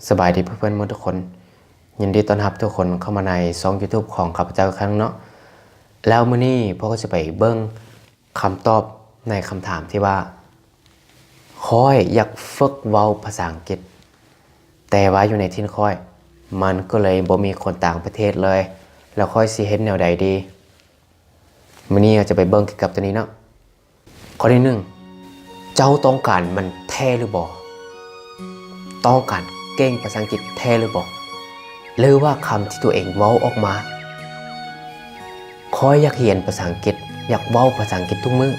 สบายดีเพื่อนๆทุกคนยินดีต้อนรับทุกคนเข้ามาในช่อง YouTube ของข้าพเจ้าอีกครั้งเนาะแล้วมื้อนี้พ่อก็จะไปเบิ่งคำตอบในคำถามที่ว่าค่อยอยากฝึกเว้าภาษาอังกฤษแต่ว่าอยู่ในที่ค่อยมันก็เลยบ่มีคนต่างประเทศเลยแล้วค่อยสิเฮ็ดแนวใดดีมื้อนี้เราจะไปเบิ่งเกี่ยวกับตัวนี้เนาะข้อที่1เจ้าต้องการมันแท้หรือบ่ต้องการเก่งภาษาอังกฤษแท้หรือบ่หรือว่าคำที่ตัวเองเว้าออกมาค่อยอยากเรียนภาษาอังกฤษอยากเว้าภาษาอังกฤษทุกมื้อ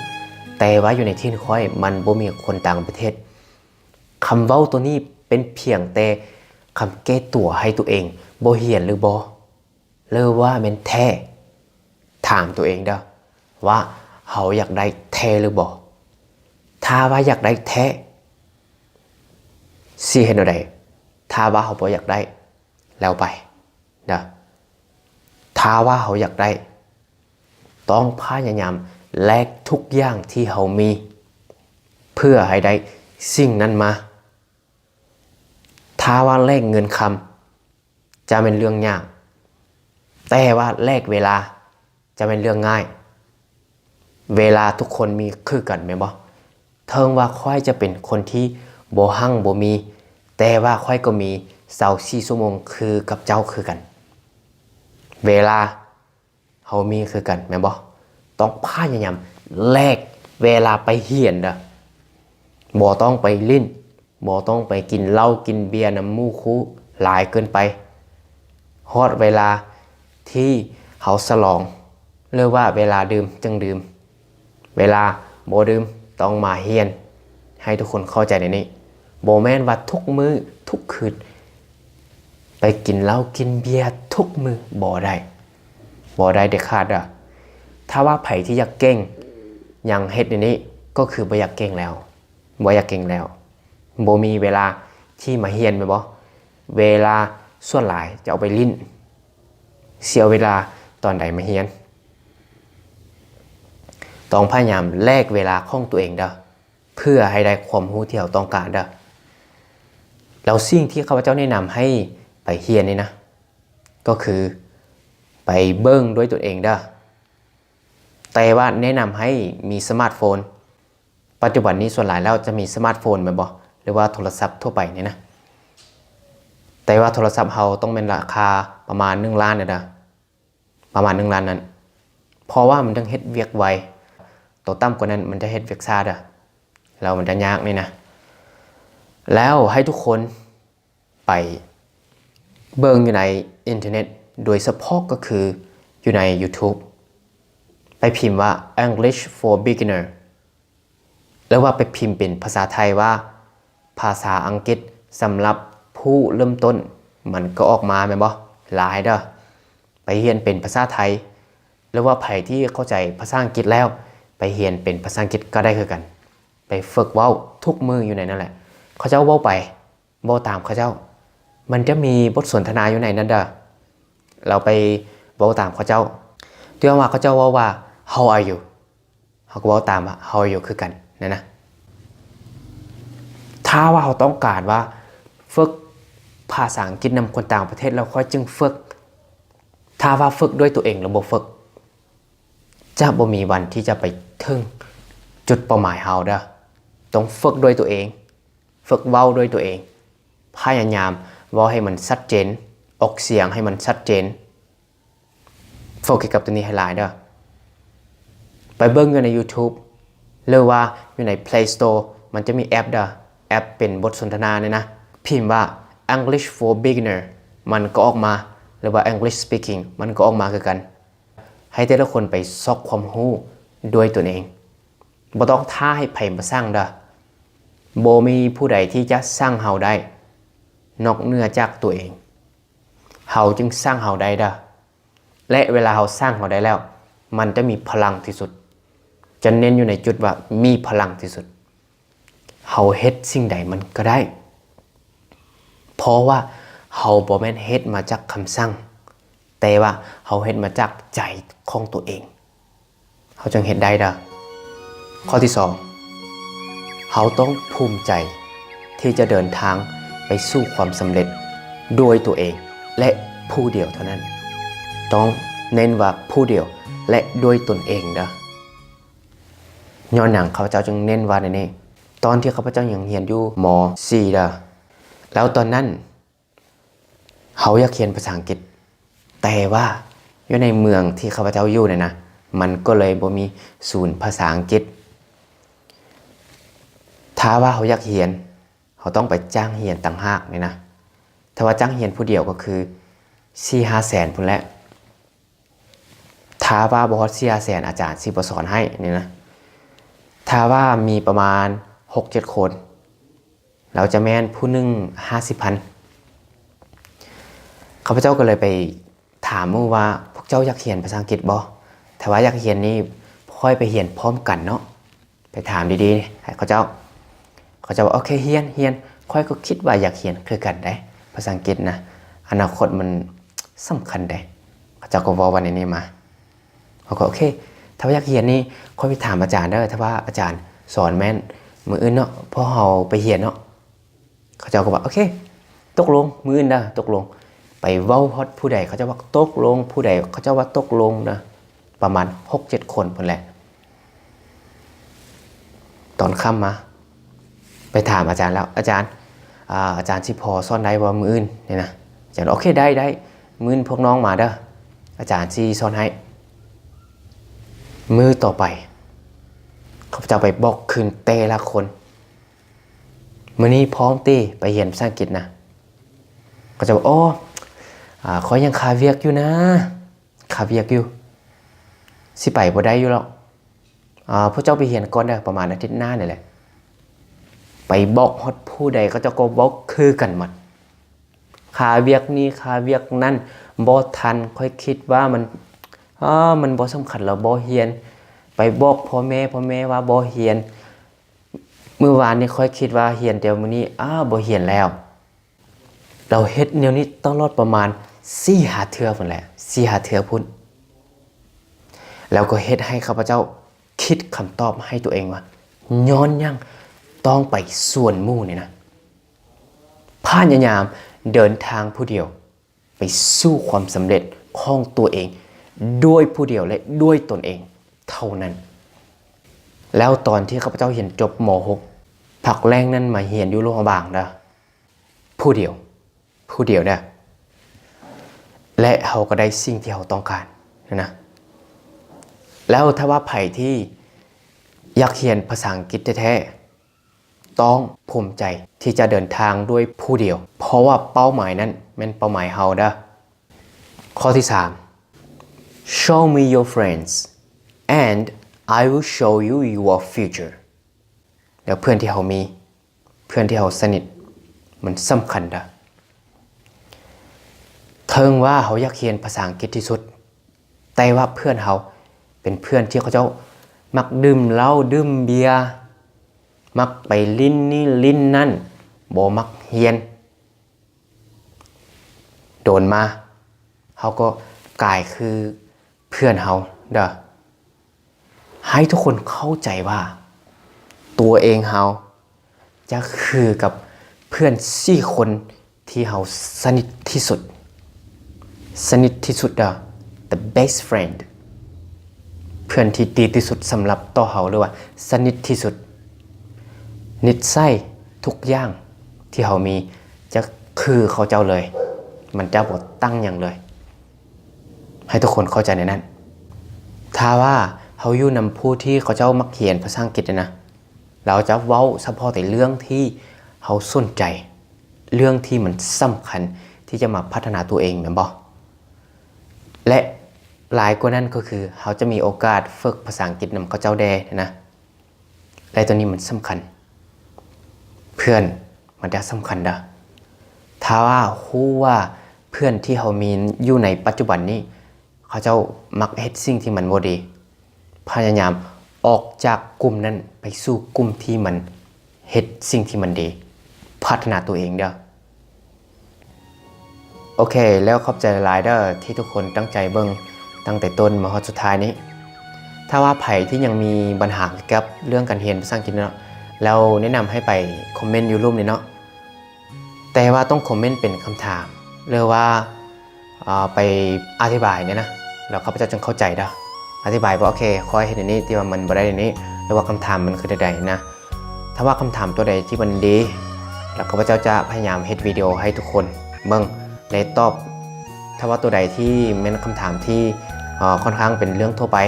แต่ว่าอยู่ในที่ค่อยมันบ่มีคนต่างประเทศคำเว้าตัวนี้เป็นเพียงแต่คำแก้ตัวให้ตัวเองบ่เรียนหรือบ่หรือว่าแม่นแท้ถามตัวเองเด้อว่าเฮาอยากได้แท้หรือบ่ถ้าว่าอยากได้แท้สิเฮ็ดแนวใดถ้าว่าเฮาบ่อยากได้แล้วไปเด้อถ้าว่าเฮาอยากได้ต้องพยายามแลกทุกอย่างที่เฮามีเพื่อให้ได้สิ่งนั้นมาถ้าว่าแลกเงินคำจะเป็นเรื่องยากแต่ว่าแลกเวลาจะเป็นเรื่องง่ายเวลาทุกคนมีคือกันแม่นบ่เทิงว่าค่อยจะเป็นคนที่บ่หั่งบ่มีแต่ว่าค่อยก็มี24ชั่วโมงคือกับเจ้าคือกันเวลาเฮามีคือกันแม่นบ่ต้องพยายามแลกเวลาไปเรียนเด้อบ่ต้องไปลิ้นบ่ต้องไปกินเหล้ากินเบียร์น้ำมูกคูหลายเกินไปฮอดเวลาที่เฮาฉลองหรือว่าเวลาดื่มจึงดื่มเวลาบ่ดื่มต้องมาเรียนให้ทุกคนเข้าใจในนี้บ่แม่นว่าทุกมื้อทุกคืนไปกินเหล้ากินเบียร์ทุกมื้อบ่ได้เด็ดขาดอ่ะถ้าว่าไผที่อยากเก่งยังเฮ็ดในนี้ก็คือบ่อยากเก่งแล้วบ่มีเวลาที่มาเรียนแม่นบ่เวลาส่วนหลายจะเอาไปลิ้นเสียเวลาตอนใดมาเรียนต้องพยายามแลกเวลาของตัวเองเด้อเพื่อให้ได้ความรู้ที่เราต้องการเด้อแล้วสิ่งที่ข้าพเจ้าแนะนำให้ไปเรียนนี่นะก็คือไปเบิ่งด้วยตัวเองเด้อแต่ว่าแนะนำให้มีสมาร์ทโฟนปัจจุบันนี้ส่วนหลายแล้วจะมีสมาร์ทโฟนแม่นบ่หรือว่าโทรศัพท์ทั่วไปนี่นะแต่ว่าโทรศัพท์เฮาต้องเป็นราคาประมาณ1ล้านเด้อประมาณ1ล้านนั้นเพราะว่ามันต้องเฮ็ดเวียกไวตัวต่ำกว่านั้นมันจะเฮ็ดเวียกช้าเด้อแล้วมันจะยากนี่นะแล้วให้ทุกคนไปเบิ่งอยู่ในอินเทอร์เน็ตโดยเฉพาะก็คืออยู่ใน YouTube ไปพิมพ์ว่า English for Beginner แล้วว่าไปพิมพ์เป็นภาษาไทยว่าภาษาอังกฤษสำหรับผู้เริ่มต้นมันก็ออกมาแม่นบ่หลายเด้อไปเรียนเป็นภาษาไทยหรือว่าไผที่เข้าใจภาษาอังกฤษแล้วไปเรียนเป็นภาษาอังกฤษก็ได้คือกันไปฝึกเว้าทุกมื้ออยู่ในนั่นแหละเขาเจ้าเว้าไปเว้าตามเขาเจ้ามันจะมีบทสนทนาอยู่ในนั้นเด้อเราไปเว้าตามเขาเจ้าที่ว่าเขาเจ้าเว้าว่า how are you เขาก็เว้าตามว่า how are you คือกันนะถ้าว่าเขาต้องการว่าฝึกภาษาอังกฤษนำคนต่างประเทศแล้วค่อยจึงฝึกถ้าว่าฝึกด้วยตัวเองแล้วบ่ฝึกจะบ่มีวันที่จะไปถึงจุดเป้าหมายเฮาเด้อต้องฝึกด้วยตัวเองฝึกเว้าด้วยตัวเองพยายามเว้าให้มันชัดเจนออกเสียงให้มันชัดเจนโฟกัสกับตัวนี้ให้หลายเด้อไปเบิ่งอยู่ใน YouTube หรือว่าอยู่ใน Play Store มันจะมีแอปเด้อแอปเป็นบทสนทนาเนี่ยนะพิมพ์ว่า English for Beginner มันก็ออกมาหรือว่า English Speaking มันก็ออกมาคือกันให้แต่ละคนไปซอกความรู้ด้วยตัวเองบ่ต้องท้าให้ไผมาสร้างเด้อบ่มีผู้ใดที่จะสร้างเฮาได้นอกเหนือจากตัวเองเฮาจึงสร้างเฮาได้เด้อและเวลาเฮาสร้างเฮาได้แล้วมันจะมีพลังที่สุดจะเน้นอยู่ในจุดว่ามีพลังที่สุดเฮาเฮ็ดสิ่งใดมันก็ได้เพราะว่าเฮาบ่แม่นเฮ็ดมาจากคำสั่งแต่ว่าเฮาเฮ็ดมาจากใจของตัวเองเฮาจึงเฮ็ดได้เด้อข้อที่2เฮาต้องภูมิใจที่จะเดินทาง ไปสู่ความสำเร็จโดยตัวเองและผู้เดียวเท่านั้นต้องเน้นว่าผู้เดียวและโดยตนเองเด้อย้อนหนังข้าพเจ้าจึงเน้นว่าในนี้ตอนที่ข้าพเจ้ายังเรียนอยู่ม .4 เด้อแล้วตอนนั้นเขาอยากเรียนภาษาอังกฤษแต่ว่าอยู่ในเมืองที่ข้าพเจ้าอยู่เนี่ยนะมันก็เลยบ่มีศูนย์ภาษาอังกฤษถ้าว่าเขาอยากเรียนเขาต้องไปจ้างเรียนต่างหากเนี่ยนะถ้าว่าจ้างเรียนผู้เดียวก็คือ 4-5 แสนพุ่นแหละถ้าว่าบ่ฮอด 4-5 แสนอาจารย์สิบ่สอนให้นี่นะถ้าว่ามีประมาณ 6-7 คนเราจะแม่นผู้หนึง 50,000ข้าพเจ้าก็เลยไปถามว่าพวกเจ้าอยากเรียนภาษาอังกฤษบ่ถ้าว่าอยากเรียนนี่ค่อยไปเรียนพร้อมกันเนาะไปถามดีๆให้เขาเจ้าว่าโอเคเรียนค่อยก็คิดว่าอยากเรียนคือกันได้ภาษาอังกฤษนะอนาคตมันสำคัญได้เขาเจ้าก็บอกว่าในนี้มาเขาก็โอเคถ้าว่าอยากเรียนนี่ค่อยไปถามอาจารย์เด้อถ้าว่าอาจารย์สอนแม่นมื้ออื่นเนาะพอเฮาไปเรียนเนาะเขาเจ้าก็บอกโอเคตกลงมื้ออื่นเด้อตกลงไปเว้าฮอดผู้ใดเขาจะว่าตกลงผู้ใดเขาจะว่าตกลงนะประมาณ 6-7 คนพุ่นแหละตอนค่ำมาไปถามอาจารย์แล้วอาจารย์สิพอสอนได้บ่มื้ออื่นนี่นะอาจารย์โอเคได้มื้ออื่นพวกน้องมาเด้ออาจารย์สิสอนให้มื้อต่อไปเขาจะไปบอกคืนแต่ละคนมื้อนี้พร้อมติไปเรียนภาษาอังกฤษนะก็จะบอกขอยังคาเวียกอยู่นะคาเวียกอยู่สิไปบ่ได้อยู่หรอกพวกเจ้าไปเรียนก่อนได้ประมาณอาทิตย์หน้านี่แหละไปบอกฮอดผู้ใดก็จะก็บอกคือกันหมดคาเวียกนี้คาเวียกนั้นบ่ทันค่อยคิดว่ามันบ่สำคัญแล้วบ่เรียนไปบอกพ่อแม่ว่าบ่เรียนมื้อวานนี้ค่อยคิดว่าเรียนแต่มื้อนี้บ่เรียนแล้วเราเฮ็ดแนวนี้ตลอดประมาณ 4-5 เทื่อพุ่นแหละ 4-5 เทื่อพุ่นแล้วก็เฮ็ดให้ข้าพเจ้าคิดคำตอบให้ตัวเองว่าย้อนยังต้องไปส่วนหมู่นี่นะพยายามเดินทางผู้เดียวไปสู่ความสำเร็จของตัวเองด้วยผู้เดียวและด้วยตนเองเท่านั้นแล้วตอนที่ข้าพเจ้าเรียนจบม .6 พักแรกนั้นมาเรียนอยู่โรงพยาบาลนะผู้เดียวนะและเขาก็ได้สิ่งที่เขาต้องการนะแล้วถ้าว่าไผ่ที่อยากเรียนภาษาอังกฤษแท้ๆต้องภูมิใจที่จะเดินทางด้วยผู้เดียวเพราะว่าเป้าหมายนั้นเป็นเป้าหมายเขาเด้อข้อที่ 3 show me your friends and I will show you your future แล้วเพื่อนที่เขามีเพื่อนที่เขาสนิทมันสำคัญเด้อเทิงว่าเขาอยากเรียนภาษาอังกฤษที่สุดแต่ว่าเพื่อนเขาเป็นเพื่อนที่เขาเจ้ามักดื่มเหล้าดื่มเบียร์มักไปลิ้นนี่ลิ้นนั่นบ่มักเรียนโดนมาเขาก็กลายคือเพื่อนเขาเด้อให้ทุกคนเข้าใจว่าตัวเองเขาจะคือกับเพื่อน4 คนที่เขาสนิทที่สุดเด้อ the best friend เพื่อนที่ดีที่สุดสำหรับตัวเขาหรือว่าสนิทที่สุดนิสัยทุกอย่างที่เขามีจะคือเขาเจ้าเลยมันจะบ่ตั้งอย่างเลยให้ทุกคนเข้าใจในนั้นถ้าว่าเขาอยู่นำผู้ที่เขาเจ้ามักเขียนภาษาอังกฤษนะเราจะเว้าเฉพาะแต่เรื่องที่เขาสนใจเรื่องที่มันสำคัญที่จะมาพัฒนาตัวเองแม่นบ่และหลายกว่านั้นก็คือเขาจะมีโอกาสฝึกภาษาอังกฤษนำเขาเจ้าแดนะและตัวนี้มันสำคัญเพื่อนมันจะสำคัญนะถ้าว่าฮู้ว่าเพื่อนที่เขามีอยู่ในปัจจุบันนี้เขาเจ้ามักเฮ็ดสิ่งที่มันบ่ดีพยายามออกจากกลุ่มนั้นไปสู่กลุ่มที่มันเฮ็ดสิ่งที่มันดีพัฒนาตัวเองเด้อโอเคแล้วขอบใจหลายเด้อที่ทุกคนตั้งใจเบิ่งตั้งแต่ต้นมาฮอดสุดท้ายนี้ถ้าว่าไผที่ยังมีปัญหาเกี่ยวกับเรื่องการเรียนภาษาอังกฤษเนาะเราแนะนำให้ไปคอมเมนต์อยู่รูปนี้เนาะ แต่ว่าต้องคอมเมนต์เป็นคำถามหรือว่าไปอธิบายเนี่ยนะแล้วข้าพเจ้าจึงเข้าใจเด้ออธิบายว่าโอเคขอให้เห็นอันนี้ที่ว่ามันบ่ได้อันนี้หรือว่าคำถามมันคือใดๆนะถ้าว่าคำถามตัวใดที่มันดีแล้วข้าพเจ้าจะพยายามเฮ็ดวิดีโอให้ทุกคนเบิ่งในตอบถ้าว่าตัวใดที่เป็นคำถามที่ค่อนข้างเป็นเรื่องทั่วไป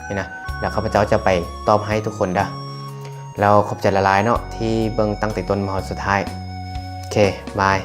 นี่นะแล้วข้าพเจ้าจะไปตอบให้ทุกคนเด้อแล้วขอบใจละลายเนาะที่เบิ่งตั้งแต่ต้นมาจนสุดท้ายโอเคบาย